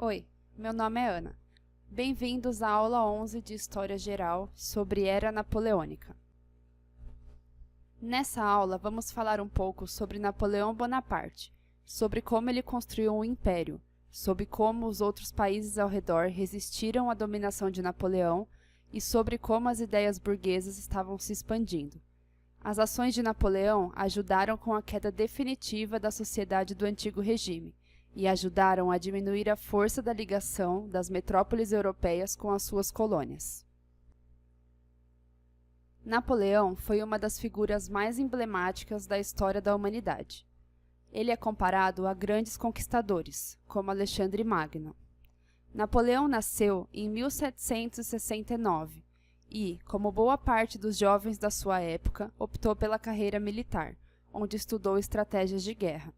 Oi, meu nome é Ana. Bem-vindos à aula 11 de História Geral sobre Era Napoleônica. Nessa aula, vamos falar um pouco sobre Napoleão Bonaparte, sobre como ele construiu um império, sobre como os outros países ao redor resistiram à dominação de Napoleão e sobre como as ideias burguesas estavam se expandindo. As ações de Napoleão ajudaram com a queda definitiva da sociedade do antigo regime e ajudaram a diminuir a força da ligação das metrópoles europeias com as suas colônias. Napoleão foi uma das figuras mais emblemáticas da história da humanidade. Ele é comparado a grandes conquistadores, como Alexandre Magno. Napoleão nasceu em 1769 e, como boa parte dos jovens da sua época, optou pela carreira militar, onde estudou estratégias de guerra.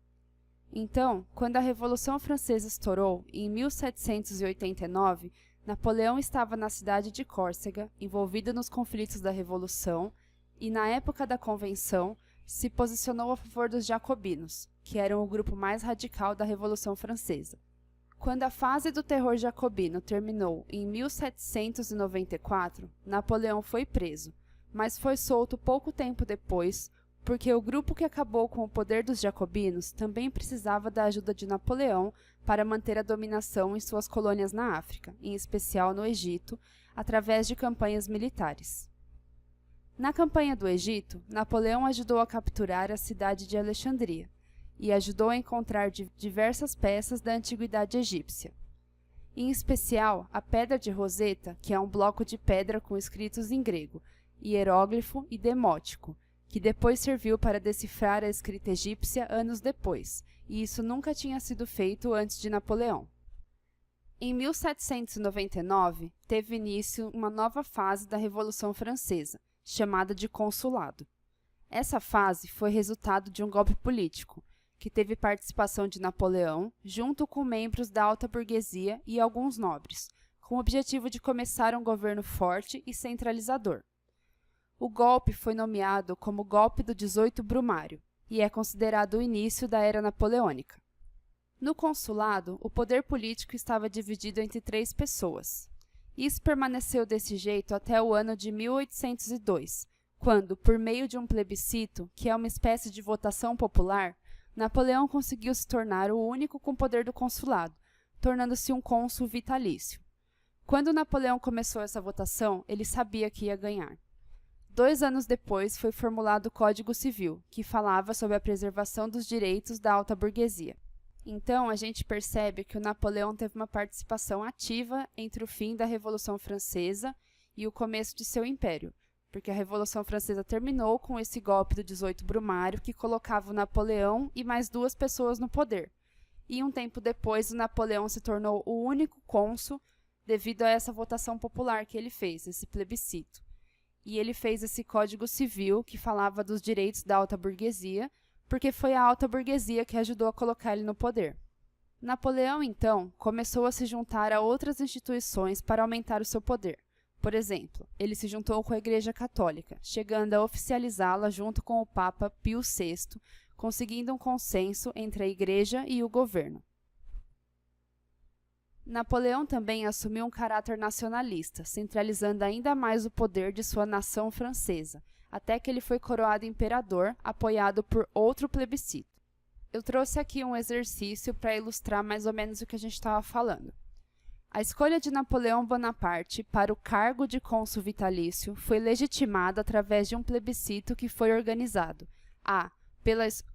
Então, quando a Revolução Francesa estourou, em 1789, Napoleão estava na cidade de Córcega, envolvido nos conflitos da Revolução, e na época da Convenção, se posicionou a favor dos jacobinos, que eram o grupo mais radical da Revolução Francesa. Quando a fase do terror jacobino terminou em 1794, Napoleão foi preso, mas foi solto pouco tempo depois, porque o grupo que acabou com o poder dos jacobinos também precisava da ajuda de Napoleão para manter a dominação em suas colônias na África, em especial no Egito, através de campanhas militares. Na campanha do Egito, Napoleão ajudou a capturar a cidade de Alexandria e ajudou a encontrar diversas peças da antiguidade egípcia. Em especial, a Pedra de Roseta, que é um bloco de pedra com escritos em grego, hieróglifo e demótico, que depois serviu para decifrar a escrita egípcia anos depois, e isso nunca tinha sido feito antes de Napoleão. Em 1799, teve início uma nova fase da Revolução Francesa, chamada de Consulado. Essa fase foi resultado de um golpe político, que teve participação de Napoleão, junto com membros da alta burguesia e alguns nobres, com o objetivo de começar um governo forte e centralizador. O golpe foi nomeado como Golpe do 18 Brumário e é considerado o início da Era Napoleônica. No consulado, o poder político estava dividido entre 3 pessoas. Isso permaneceu desse jeito até o ano de 1802, quando, por meio de um plebiscito, que é uma espécie de votação popular, Napoleão conseguiu se tornar o único com poder do consulado, tornando-se um cônsul vitalício. Quando Napoleão começou essa votação, ele sabia que ia ganhar. 2 anos depois foi formulado o Código Civil, que falava sobre a preservação dos direitos da alta burguesia. Então, a gente percebe que o Napoleão teve uma participação ativa entre o fim da Revolução Francesa e o começo de seu império, porque a Revolução Francesa terminou com esse golpe do 18 Brumário que colocava o Napoleão e mais 2 pessoas no poder. E um tempo depois, o Napoleão se tornou o único cônsul devido a essa votação popular que ele fez, esse plebiscito. E ele fez esse Código Civil que falava dos direitos da alta burguesia, porque foi a alta burguesia que ajudou a colocar ele no poder. Napoleão, então, começou a se juntar a outras instituições para aumentar o seu poder. Por exemplo, ele se juntou com a Igreja Católica, chegando a oficializá-la junto com o Papa Pio VI, conseguindo um consenso entre a Igreja e o governo. Napoleão também assumiu um caráter nacionalista, centralizando ainda mais o poder de sua nação francesa, até que ele foi coroado imperador, apoiado por outro plebiscito. Eu trouxe aqui um exercício para ilustrar mais ou menos o que a gente estava falando. A escolha de Napoleão Bonaparte para o cargo de cônsul vitalício foi legitimada através de um plebiscito que foi organizado a.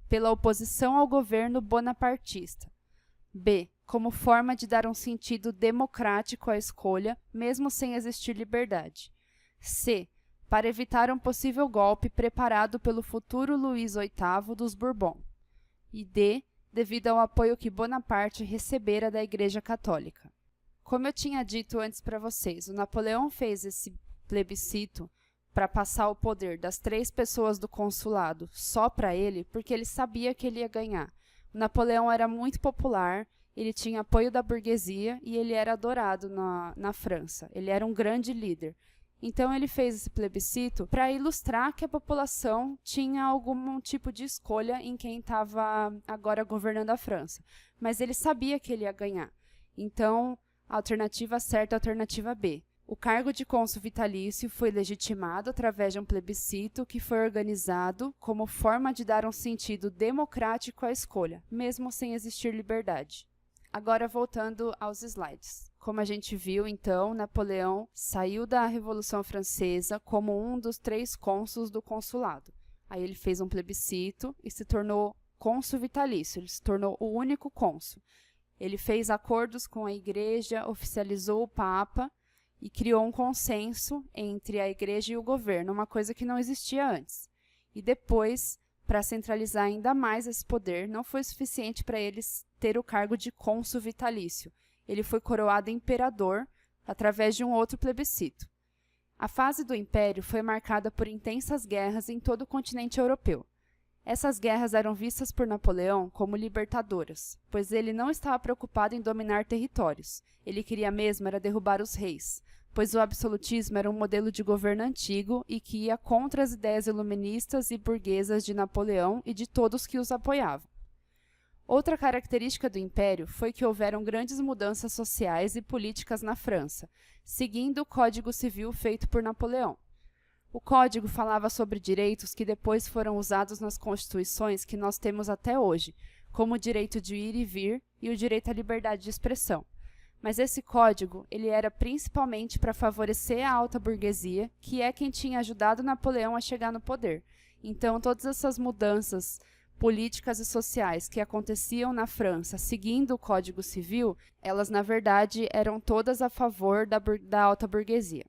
Pela oposição ao governo bonapartista, b. como forma de dar um sentido democrático à escolha, mesmo sem existir liberdade, c. para evitar um possível golpe preparado pelo futuro Luís VIII dos Bourbon, e d. devido ao apoio que Bonaparte recebera da Igreja Católica. Como eu tinha dito antes para vocês, o Napoleão fez esse plebiscito para passar o poder das 3 pessoas do consulado só para ele, porque ele sabia que ele ia ganhar. O Napoleão era muito popular, ele tinha apoio da burguesia e ele era adorado na França. Ele era um grande líder. Então, ele fez esse plebiscito para ilustrar que a população tinha algum tipo de escolha em quem estava agora governando a França. Mas ele sabia que ele ia ganhar. Então, a alternativa certa é a alternativa B. O cargo de cônsul vitalício foi legitimado através de um plebiscito que foi organizado como forma de dar um sentido democrático à escolha, mesmo sem existir liberdade. Agora, voltando aos slides. Como a gente viu, então, Napoleão saiu da Revolução Francesa como um dos 3 cônsuls do consulado. Aí ele fez um plebiscito e se tornou cônsul vitalício, ele se tornou o único cônsul. Ele fez acordos com a igreja, oficializou o Papa e criou um consenso entre a igreja e o governo, uma coisa que não existia antes. E depois, para centralizar ainda mais esse poder, não foi suficiente para eles ter o cargo de cônsul vitalício. Ele foi coroado imperador através de um outro plebiscito. A fase do império foi marcada por intensas guerras em todo o continente europeu. Essas guerras eram vistas por Napoleão como libertadoras, pois ele não estava preocupado em dominar territórios. Ele queria mesmo era derrubar os reis, pois o absolutismo era um modelo de governo antigo e que ia contra as ideias iluministas e burguesas de Napoleão e de todos que os apoiavam. Outra característica do Império foi que houveram grandes mudanças sociais e políticas na França, seguindo o Código Civil feito por Napoleão. O Código falava sobre direitos que depois foram usados nas constituições que nós temos até hoje, como o direito de ir e vir e o direito à liberdade de expressão. Mas esse código ele era principalmente para favorecer a alta burguesia, que é quem tinha ajudado Napoleão a chegar no poder. Então, todas essas mudanças políticas e sociais que aconteciam na França seguindo o Código Civil, elas, na verdade, eram todas a favor da alta burguesia.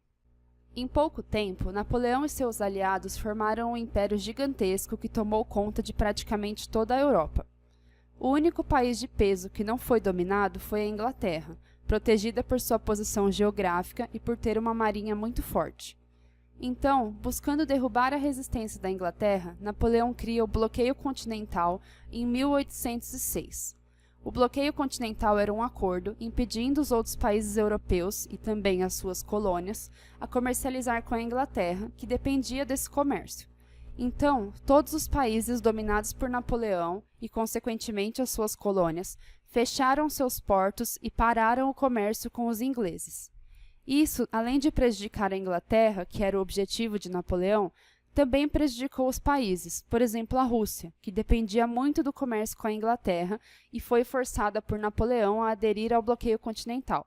Em pouco tempo, Napoleão e seus aliados formaram um império gigantesco que tomou conta de praticamente toda a Europa. O único país de peso que não foi dominado foi a Inglaterra, protegida por sua posição geográfica e por ter uma marinha muito forte. Então, buscando derrubar a resistência da Inglaterra, Napoleão cria o Bloqueio Continental em 1806. O bloqueio continental era um acordo impedindo os outros países europeus, e também as suas colônias, a comercializar com a Inglaterra, que dependia desse comércio. Então, todos os países dominados por Napoleão, e consequentemente as suas colônias, fecharam seus portos e pararam o comércio com os ingleses. Isso, além de prejudicar a Inglaterra, que era o objetivo de Napoleão, também prejudicou os países, por exemplo a Rússia, que dependia muito do comércio com a Inglaterra e foi forçada por Napoleão a aderir ao bloqueio continental.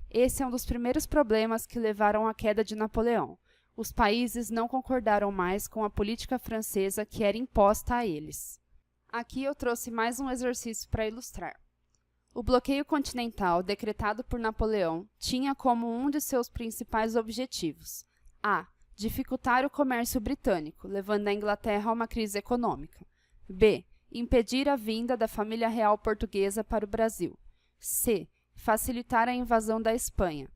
Esse é um dos primeiros problemas que levaram à queda de Napoleão. Os países não concordaram mais com a política francesa que era imposta a eles. Aqui eu trouxe mais um exercício para ilustrar. O bloqueio continental, decretado por Napoleão, tinha como um de seus principais objetivos: a. Dificultar o comércio britânico, levando a Inglaterra a uma crise econômica. B. Impedir a vinda da família real portuguesa para o Brasil. C. Facilitar a invasão da Espanha.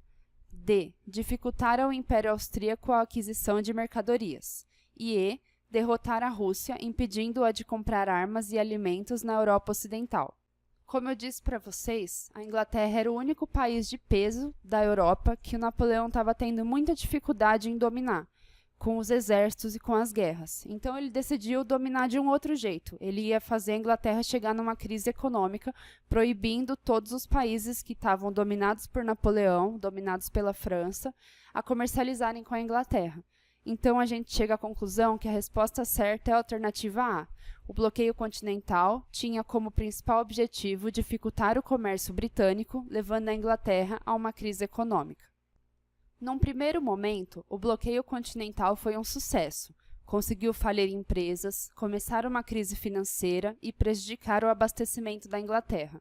D. Dificultar ao Império Austríaco a aquisição de mercadorias. E E. Derrotar a Rússia, impedindo-a de comprar armas e alimentos na Europa Ocidental. Como eu disse para vocês, a Inglaterra era o único país de peso da Europa que o Napoleão estava tendo muita dificuldade em dominar, com os exércitos e com as guerras. Então ele decidiu dominar de um outro jeito. Ele ia fazer a Inglaterra chegar numa crise econômica, proibindo todos os países que estavam dominados por Napoleão, dominados pela França, a comercializarem com a Inglaterra. Então a gente chega à conclusão que a resposta certa é a alternativa A. O bloqueio continental tinha como principal objetivo dificultar o comércio britânico, levando a Inglaterra a uma crise econômica. Num primeiro momento, o bloqueio continental foi um sucesso. Conseguiu falir empresas, começar uma crise financeira e prejudicar o abastecimento da Inglaterra.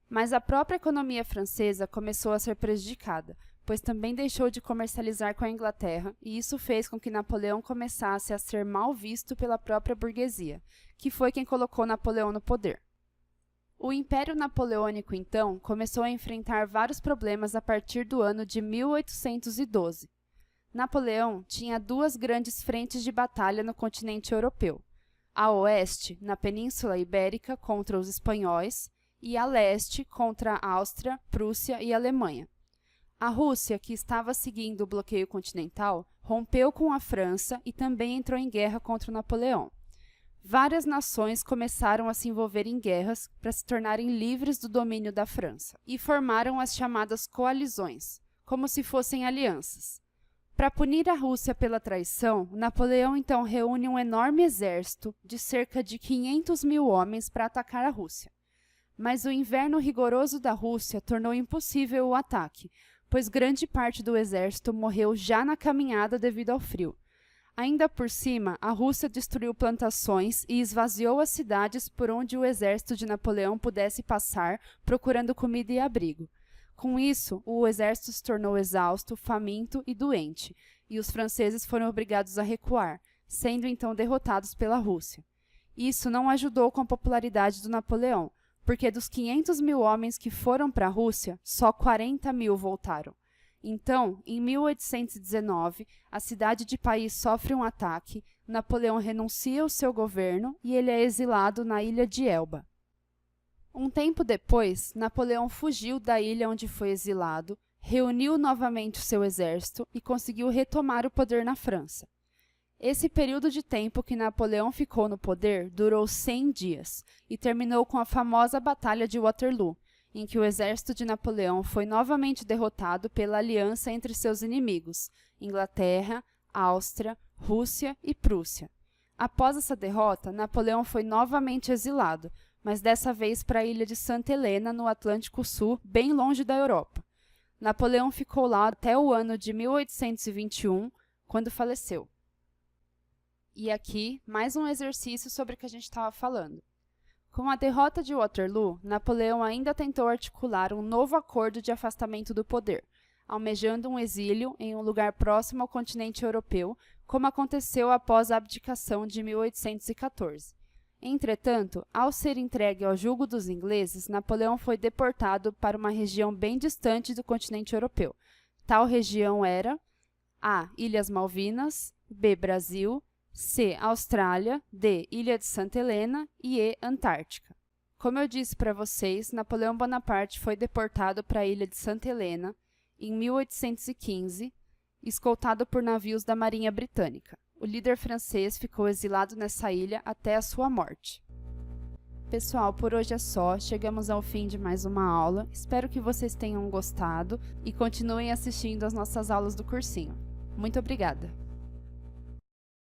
Mas a própria economia francesa começou a ser prejudicada, pois também deixou de comercializar com a Inglaterra, e isso fez com que Napoleão começasse a ser mal visto pela própria burguesia, que foi quem colocou Napoleão no poder. O Império Napoleônico, então, começou a enfrentar vários problemas a partir do ano de 1812. Napoleão tinha 2 grandes frentes de batalha no continente europeu: a oeste, na Península Ibérica, contra os espanhóis, e a leste, contra a Áustria, Prússia e Alemanha. A Rússia, que estava seguindo o bloqueio continental, rompeu com a França e também entrou em guerra contra o Napoleão. várias nações começaram a se envolver em guerras para se tornarem livres do domínio da França e formaram as chamadas coalizões, como se fossem alianças. Para punir a Rússia pela traição, Napoleão então reúne um enorme exército de cerca de 500 mil homens para atacar a Rússia. Mas o inverno rigoroso da Rússia tornou impossível o ataque, pois grande parte do exército morreu já na caminhada devido ao frio. Ainda por cima, a Rússia destruiu plantações e esvaziou as cidades por onde o exército de Napoleão pudesse passar procurando comida e abrigo. Com isso, o exército se tornou exausto, faminto e doente, e os franceses foram obrigados a recuar, sendo então derrotados pela Rússia. Isso não ajudou com a popularidade do Napoleão, porque dos 500 mil homens que foram para a Rússia, só 40 mil voltaram. Então, em 1819, a cidade de Paris sofre um ataque, Napoleão renuncia ao seu governo e ele é exilado na ilha de Elba. Um tempo depois, Napoleão fugiu da ilha onde foi exilado, reuniu novamente o seu exército e conseguiu retomar o poder na França. Esse período de tempo que Napoleão ficou no poder durou 100 dias e terminou com a famosa Batalha de Waterloo, em que o exército de Napoleão foi novamente derrotado pela aliança entre seus inimigos, Inglaterra, Áustria, Rússia e Prússia. Após essa derrota, Napoleão foi novamente exilado, mas dessa vez para a ilha de Santa Helena, no Atlântico Sul, bem longe da Europa. Napoleão ficou lá até o ano de 1821, quando faleceu. E aqui, mais um exercício sobre o que a gente estava falando. Com a derrota de Waterloo, Napoleão ainda tentou articular um novo acordo de afastamento do poder, almejando um exílio em um lugar próximo ao continente europeu, como aconteceu após a abdicação de 1814. Entretanto, ao ser entregue ao julgo dos ingleses, Napoleão foi deportado para uma região bem distante do continente europeu. Tal região era A. Ilhas Malvinas, B. Brasil, C. Austrália, D. Ilha de Santa Helena e E. Antártica. Como eu disse para vocês, Napoleão Bonaparte foi deportado para a ilha de Santa Helena em 1815, escoltado por navios da Marinha Britânica. O líder francês ficou exilado nessa ilha até a sua morte. Pessoal, por hoje é só. Chegamos ao fim de mais uma aula. Espero que vocês tenham gostado e continuem assistindo às nossas aulas do cursinho. Muito obrigada!